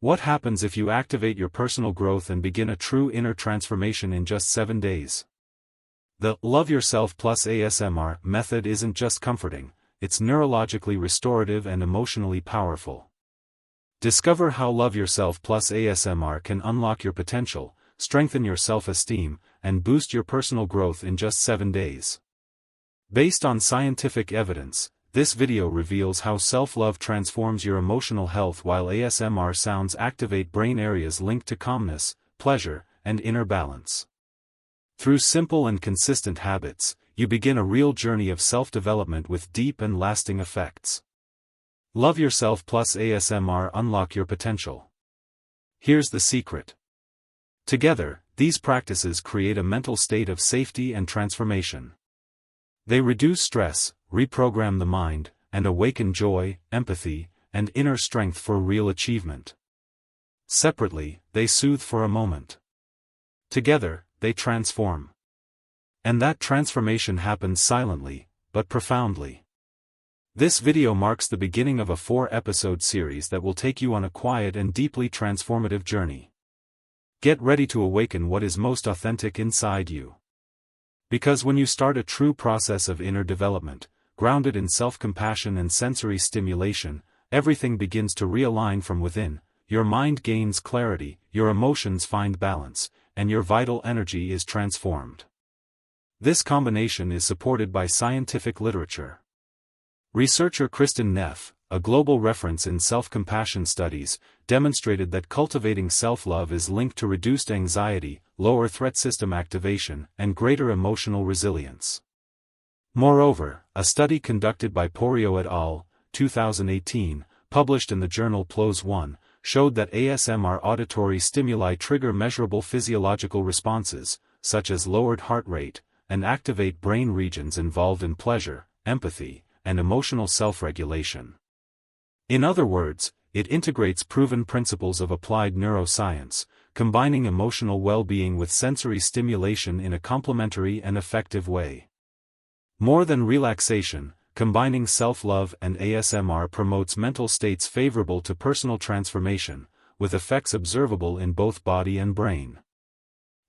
What happens if you activate your personal growth and begin a true inner transformation in just 7 days? The Love Yourself plus ASMR method isn't just comforting, it's neurologically restorative and emotionally powerful. Discover how Love Yourself plus ASMR can unlock your potential, strengthen your self-esteem, and boost your personal growth in just 7 days. Based on scientific evidence, this video reveals how self-love transforms your emotional health while ASMR sounds activate brain areas linked to calmness, pleasure, and inner balance. Through simple and consistent habits, you begin a real journey of self-development with deep and lasting effects. Love Yourself plus ASMR unlock your potential. Here's the secret. Together, these practices create a mental state of safety and transformation. They reduce stress, reprogram the mind, and awaken joy, empathy, and inner strength for real achievement. Separately, they soothe for a moment. Together, they transform. And that transformation happens silently, but profoundly. This video marks the beginning of a 4-episode series that will take you on a quiet and deeply transformative journey. Get ready to awaken what is most authentic inside you. Because when you start a true process of inner development, grounded in self-compassion and sensory stimulation, everything begins to realign from within, your mind gains clarity, your emotions find balance, and your vital energy is transformed. This combination is supported by scientific literature. Researcher Kristin Neff, a global reference in self-compassion studies, demonstrated that cultivating self-love is linked to reduced anxiety, lower threat system activation, and greater emotional resilience. Moreover, a study conducted by Porio et al., 2018, published in the journal PLOS One, showed that ASMR auditory stimuli trigger measurable physiological responses, such as lowered heart rate, and activate brain regions involved in pleasure, empathy, and emotional self-regulation. In other words, it integrates proven principles of applied neuroscience, combining emotional well-being with sensory stimulation in a complementary and effective way. More than relaxation, combining self-love and ASMR promotes mental states favorable to personal transformation, with effects observable in both body and brain.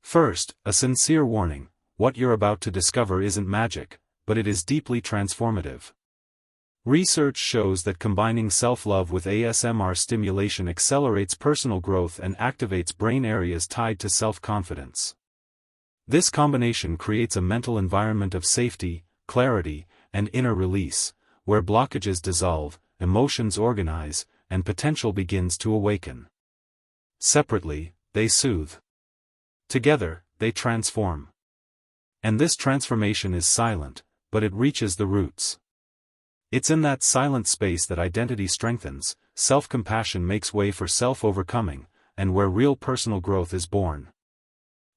First, a sincere warning: what you're about to discover isn't magic, but it is deeply transformative. Research shows that combining self-love with ASMR stimulation accelerates personal growth and activates brain areas tied to self-confidence. This combination creates a mental environment of safety, clarity, and inner release, where blockages dissolve, emotions organize, and potential begins to awaken. Separately, they soothe. Together, they transform. And this transformation is silent, but it reaches the roots. It's in that silent space that identity strengthens, self-compassion makes way for self-overcoming, and where real personal growth is born.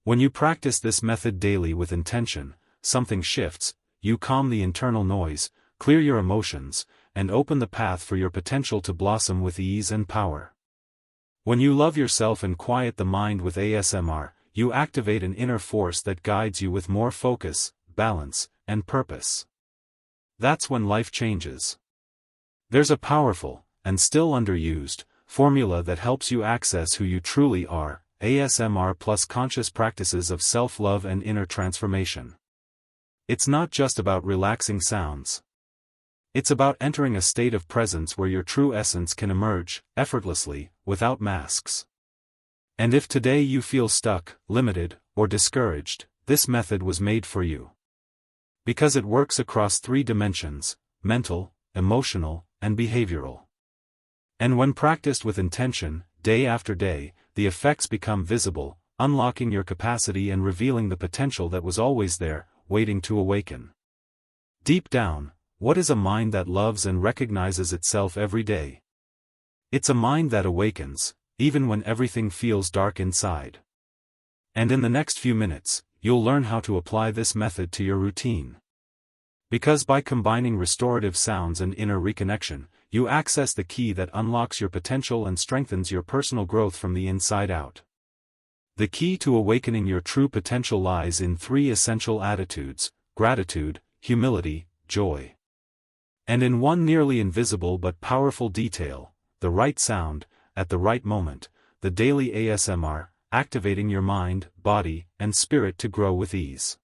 When you practice this method daily with intention, something shifts. You calm the internal noise, clear your emotions, and open the path for your potential to blossom with ease and power. When you love yourself and quiet the mind with ASMR, you activate an inner force that guides you with more focus, balance, and purpose. That's when life changes. There's a powerful, and still underused, formula that helps you access who you truly are: ASMR plus conscious practices of self-love and inner transformation. It's not just about relaxing sounds. It's about entering a state of presence where your true essence can emerge, effortlessly, without masks. And if today you feel stuck, limited, or discouraged, this method was made for you. Because it works across 3 dimensions: mental, emotional, and behavioral. And when practiced with intention, day after day, the effects become visible, unlocking your capacity and revealing the potential that was always there, waiting to awaken. Deep down, what is a mind that loves and recognizes itself every day? It's a mind that awakens, even when everything feels dark inside. And in the next few minutes, you'll learn how to apply this method to your routine. Because by combining restorative sounds and inner reconnection, you access the key that unlocks your potential and strengthens your personal growth from the inside out. The key to awakening your true potential lies in 3 essential attitudes: gratitude, humility, joy. And in one nearly invisible but powerful detail: the right sound, at the right moment, the daily ASMR, activating your mind, body, and spirit to grow with ease.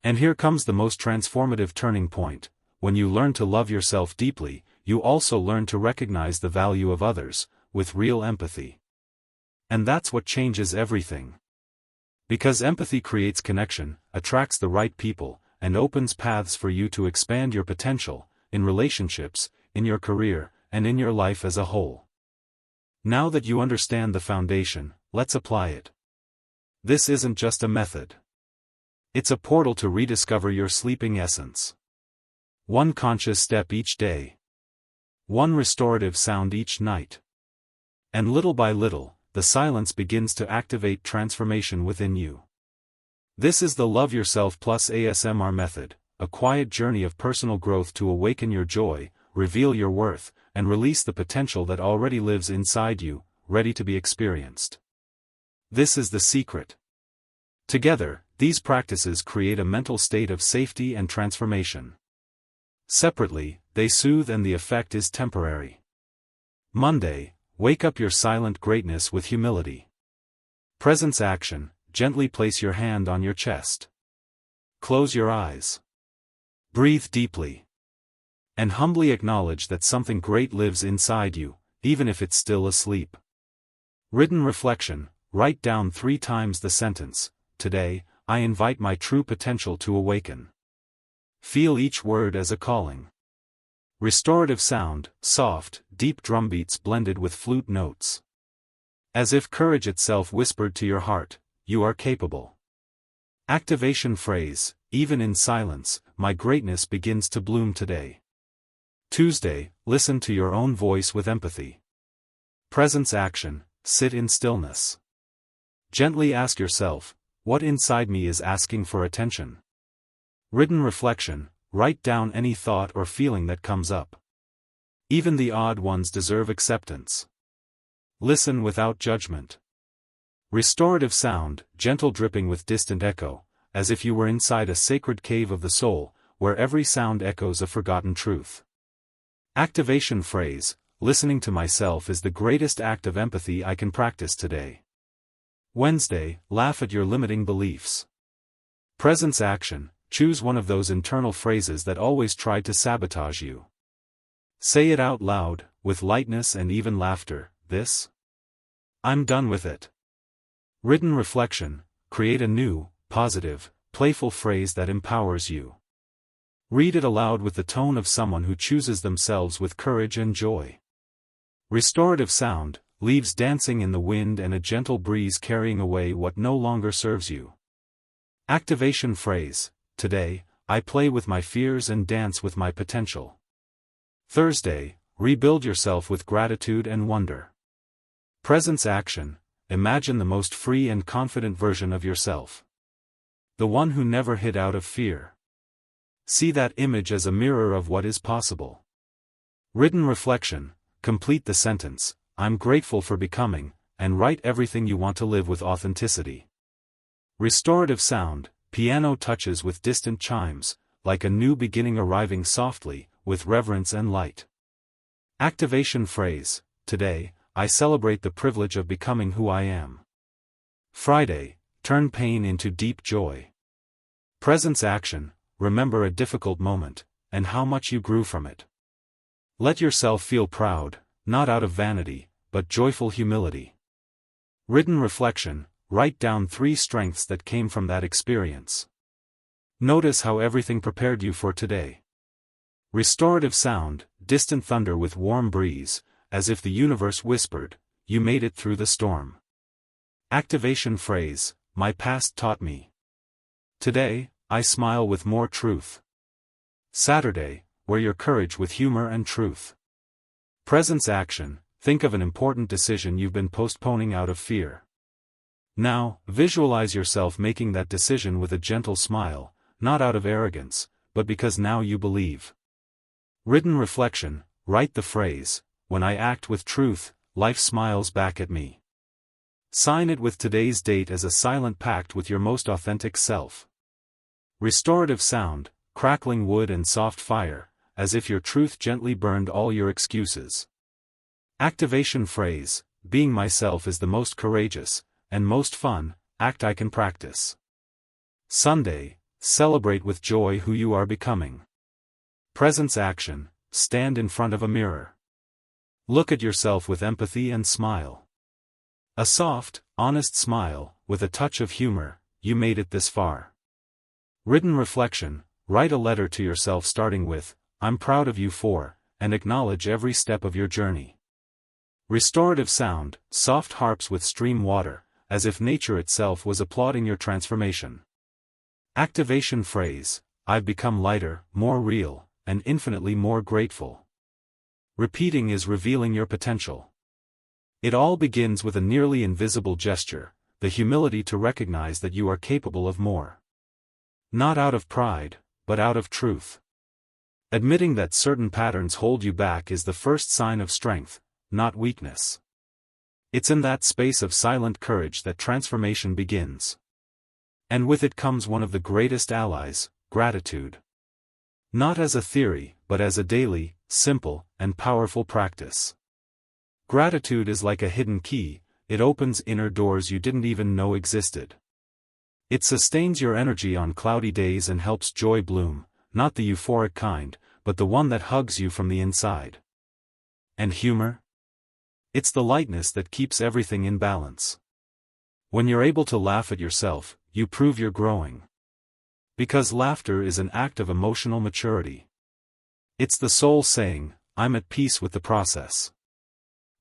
And here comes the most transformative turning point. When you learn to love yourself deeply, you also learn to recognize the value of others, with real empathy. And that's what changes everything. Because empathy creates connection, attracts the right people, and opens paths for you to expand your potential, in relationships, in your career, and in your life as a whole. Now that you understand the foundation, let's apply it. This isn't just a method. It's a portal to rediscover your sleeping essence. One conscious step each day. One restorative sound each night. And little by little, the silence begins to activate transformation within you. This is the Love Yourself Plus ASMR method, a quiet journey of personal growth to awaken your joy, reveal your worth, and release the potential that already lives inside you, ready to be experienced. This is the secret. Together, these practices create a mental state of safety and transformation. Separately, they soothe and the effect is temporary. Monday, wake up your silent greatness with humility. Presence action, gently place your hand on your chest. Close your eyes. Breathe deeply. And humbly acknowledge that something great lives inside you, even if it's still asleep. Written reflection, write down 3 times the sentence, "Today, I invite my true potential to awaken." Feel each word as a calling. Restorative sound, soft, deep drumbeats blended with flute notes. As if courage itself whispered to your heart, "You are capable." Activation phrase, even in silence, my greatness begins to bloom today. Tuesday, listen to your own voice with empathy. Presence action, sit in stillness. Gently ask yourself, what inside me is asking for attention? Written reflection, write down any thought or feeling that comes up. Even the odd ones deserve acceptance. Listen without judgment. Restorative sound, gentle dripping with distant echo, as if you were inside a sacred cave of the soul, where every sound echoes a forgotten truth. Activation phrase, listening to myself is the greatest act of empathy I can practice today. Wednesday, laugh at your limiting beliefs. Presence action, choose one of those internal phrases that always try to sabotage you. Say it out loud, with lightness and even laughter, this? I'm done with it. Written reflection, create a new, positive, playful phrase that empowers you. Read it aloud with the tone of someone who chooses themselves with courage and joy. Restorative sound, leaves dancing in the wind and a gentle breeze carrying away what no longer serves you. Activation phrase, today, I play with my fears and dance with my potential. Thursday, rebuild yourself with gratitude and wonder. Presence action, imagine the most free and confident version of yourself. The one who never hid out of fear. See that image as a mirror of what is possible. Written reflection, complete the sentence, I'm grateful for becoming, and write everything you want to live with authenticity. Restorative sound, piano touches with distant chimes, like a new beginning arriving softly, with reverence and light. Activation phrase, today, I celebrate the privilege of becoming who I am. Friday, turn pain into deep joy. Presence action, remember a difficult moment, and how much you grew from it. Let yourself feel proud, not out of vanity, but joyful humility. Written reflection, write down 3 strengths that came from that experience. Notice how everything prepared you for today. Restorative sound, distant thunder with warm breeze, as if the universe whispered, you made it through the storm. Activation phrase, my past taught me. Today, I smile with more truth. Saturday, wear your courage with humor and truth. Presence action, think of an important decision you've been postponing out of fear. Now, visualize yourself making that decision with a gentle smile, not out of arrogance, but because now you believe. Written reflection, write the phrase, when I act with truth, life smiles back at me. Sign it with today's date as a silent pact with your most authentic self. Restorative sound, crackling wood and soft fire, as if your truth gently burned all your excuses. Activation phrase: being myself is the most courageous, and most fun, act I can practice. Sunday: celebrate with joy who you are becoming. Presence action: stand in front of a mirror. Look at yourself with empathy and smile. A soft, honest smile, with a touch of humor. You made it this far. Written reflection: write a letter to yourself starting with, I'm proud of you for, and acknowledge every step of your journey. Restorative sound: soft harps with stream water, as if nature itself was applauding your transformation. Activation phrase: I've become lighter, more real, and infinitely more grateful. Repeating is revealing your potential. It all begins with a nearly invisible gesture, the humility to recognize that you are capable of more. Not out of pride, but out of truth. Admitting that certain patterns hold you back is the first sign of strength, not weakness. It's in that space of silent courage that transformation begins. And with it comes one of the greatest allies: gratitude. Not as a theory, but as a daily, simple, and powerful practice. Gratitude is like a hidden key, it opens inner doors you didn't even know existed. It sustains your energy on cloudy days and helps joy bloom, not the euphoric kind, but the one that hugs you from the inside. And humor? It's the lightness that keeps everything in balance. When you're able to laugh at yourself, you prove you're growing. Because laughter is an act of emotional maturity. It's the soul saying, I'm at peace with the process.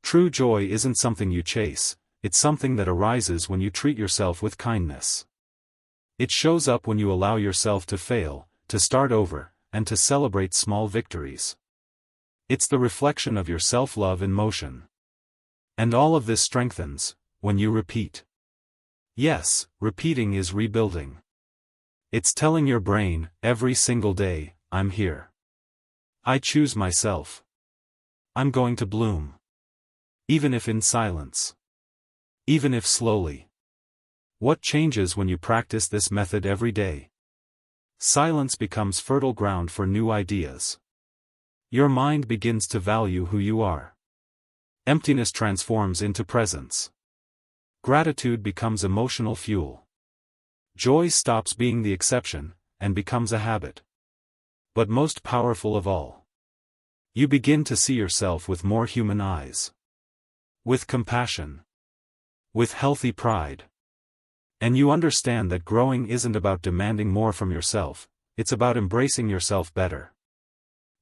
True joy isn't something you chase, it's something that arises when you treat yourself with kindness. It shows up when you allow yourself to fail, to start over, and to celebrate small victories. It's the reflection of your self-love in motion. And all of this strengthens when you repeat. Yes, repeating is rebuilding. It's telling your brain, every single day, I'm here. I choose myself. I'm going to bloom. Even if in silence. Even if slowly. What changes when you practice this method every day? Silence becomes fertile ground for new ideas. Your mind begins to value who you are. Emptiness transforms into presence. Gratitude becomes emotional fuel. Joy stops being the exception, and becomes a habit. But most powerful of all, you begin to see yourself with more human eyes. With compassion. With healthy pride. And you understand that growing isn't about demanding more from yourself, it's about embracing yourself better.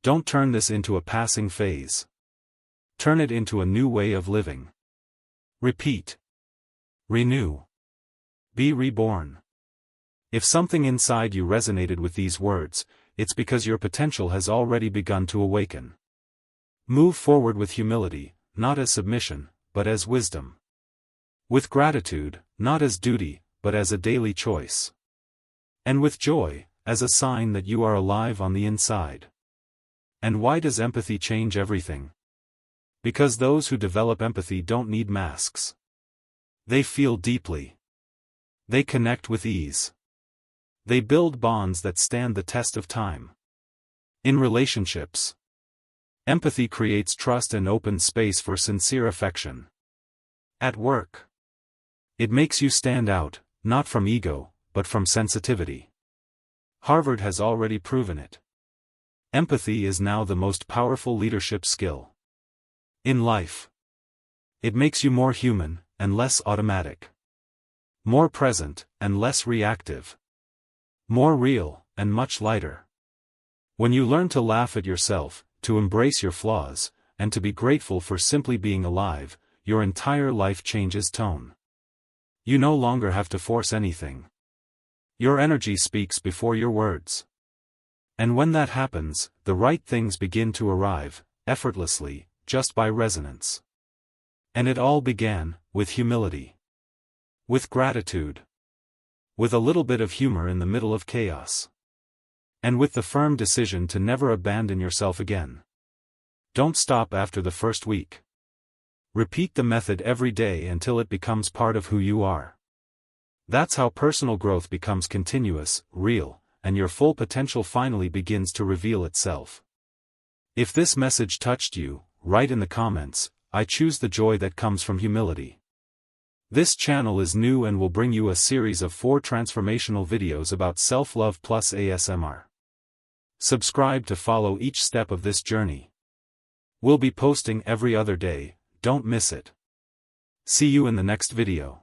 Don't turn this into a passing phase. Turn it into a new way of living. Repeat. Renew. Be reborn. If something inside you resonated with these words, it's because your potential has already begun to awaken. Move forward with humility, not as submission, but as wisdom. With gratitude, not as duty, but as a daily choice. And with joy, as a sign that you are alive on the inside. And why does empathy change everything? Because those who develop empathy don't need masks. They feel deeply. They connect with ease. They build bonds that stand the test of time. In relationships, empathy creates trust and opens space for sincere affection. At work, it makes you stand out, not from ego, but from sensitivity. Harvard has already proven it. Empathy is now the most powerful leadership skill. In life, it makes you more human, and less automatic. More present, and less reactive. More real, and much lighter. When you learn to laugh at yourself, to embrace your flaws, and to be grateful for simply being alive, your entire life changes tone. You no longer have to force anything. Your energy speaks before your words. And when that happens, the right things begin to arrive, effortlessly, just by resonance. And it all began with humility. With gratitude. With a little bit of humor in the middle of chaos. And with the firm decision to never abandon yourself again. Don't stop after the first week. Repeat the method every day until it becomes part of who you are. That's how personal growth becomes continuous, real, and your full potential finally begins to reveal itself. If this message touched you, write in the comments, I choose the joy that comes from humility. This channel is new and will bring you a series of 4 transformational videos about self-love plus ASMR. Subscribe to follow each step of this journey. We'll be posting every other day, don't miss it. See you in the next video.